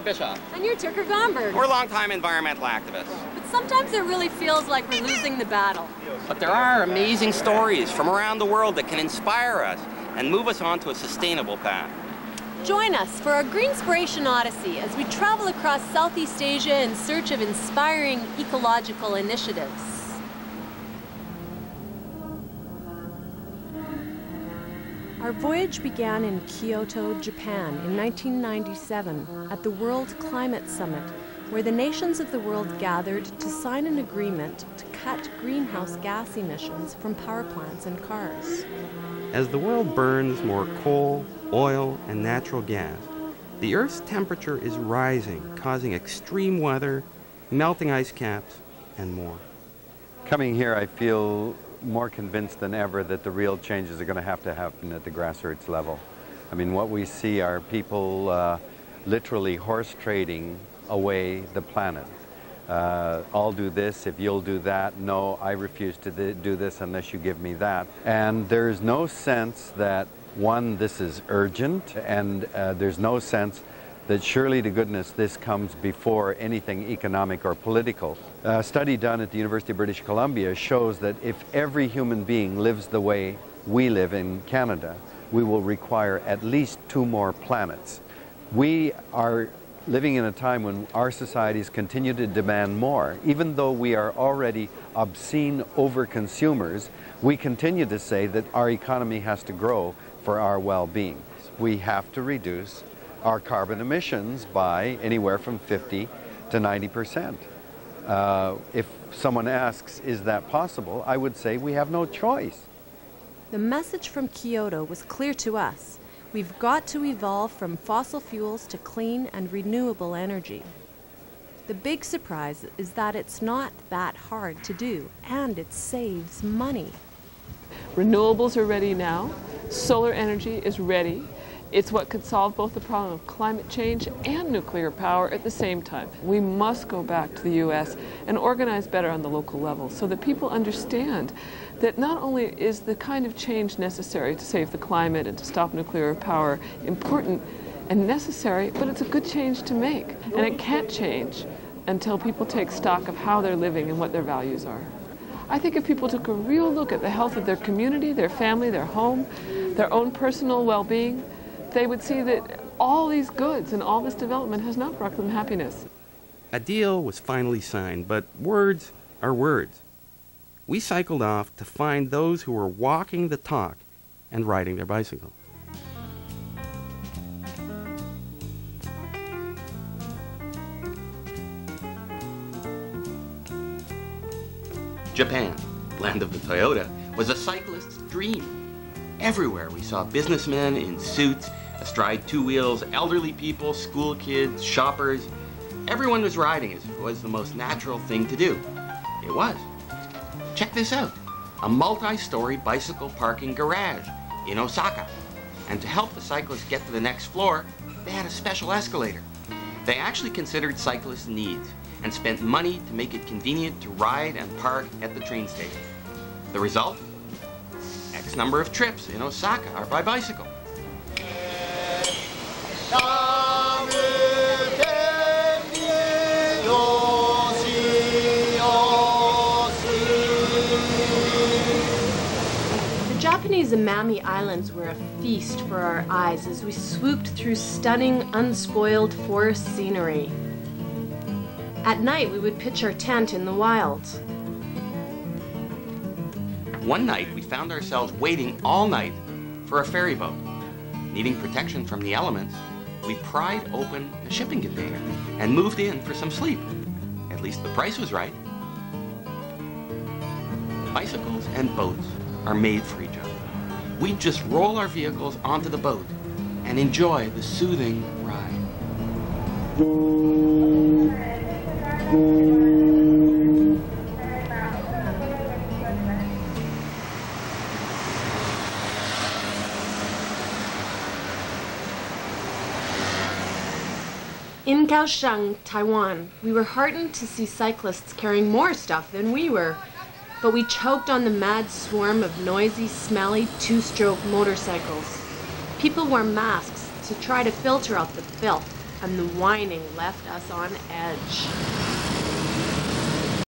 Bischoff. And you're Tucker Gomberg. We're longtime environmental activists. But sometimes it really feels like we're losing the battle. But there are amazing stories from around the world that can inspire us and move us onto a sustainable path. Join us for our Greenspiration Odyssey as we travel across Southeast Asia in search of inspiring ecological initiatives. Our voyage began in Kyoto, Japan in 1997 at the World Climate Summit, where the nations of the world gathered to sign an agreement to cut greenhouse gas emissions from power plants and cars. As the world burns more coal, oil, and natural gas, the Earth's temperature is rising, causing extreme weather, melting ice caps, and more. Coming here, I feel more convinced than ever that the real changes are going to happen at the grassroots level. I mean, what we see are people literally horse trading away the planet. I'll do this if you'll do that. No, I refuse to do this unless you give me that. And there's no sense that, one, this is urgent, and there's no sense that surely to goodness this comes before anything economic or political. A study done at the University of British Columbia shows that if every human being lives the way we live in Canada, we will require at least 2 more planets. We are living in a time when our societies continue to demand more. Even though we are already obscene over-consumers, we continue to say that our economy has to grow for our well-being. We have to reduce our carbon emissions by anywhere from 50 to 90%. If someone asks, is that possible, I would say we have no choice. The message from Kyoto was clear to us. We've got to evolve from fossil fuels to clean and renewable energy. The big surprise is that it's not that hard to do, and it saves money. Renewables are ready now. Solar energy is ready. It's what could solve both the problem of climate change and nuclear power at the same time. We must go back to the U.S. and organize better on the local level so that people understand that not only is the kind of change necessary to save the climate and to stop nuclear power important and necessary, but it's a good change to make. And it can't change until people take stock of how they're living and what their values are. I think if people took a real look at the health of their community, their family, their home, their own personal well-being, they would see that all these goods and all this development has not brought them happiness. A deal was finally signed, but words are words. We cycled off to find those who were walking the talk and riding their bicycle. Japan, land of the Toyota, was a cyclist's dream. Everywhere we saw businessmen in suits, astride 2 wheels, elderly people, school kids, shoppers. Everyone was riding as if it was the most natural thing to do. It was. Check this out, a multi-story bicycle parking garage in Osaka. And to help the cyclists get to the next floor, they had a special escalator. They actually considered cyclists' needs and spent money to make it convenient to ride and park at the train station. The result? X number of trips in Osaka are by bicycle. The Japanese Amami Islands were a feast for our eyes as we swooped through stunning, unspoiled forest scenery. At night, we would pitch our tent in the wilds. One night, we found ourselves waiting all night for a ferry boat. Needing protection from the elements, we pried open a shipping container and moved in for some sleep. At least the price was right. Bicycles and boats are made for each other. We just roll our vehicles onto the boat and enjoy the soothing ride. In Kaohsiung, Taiwan, we were heartened to see cyclists carrying more stuff than we were, but we choked on the mad swarm of noisy, smelly, 2-stroke motorcycles. People wore masks to try to filter out the filth, and the whining left us on edge.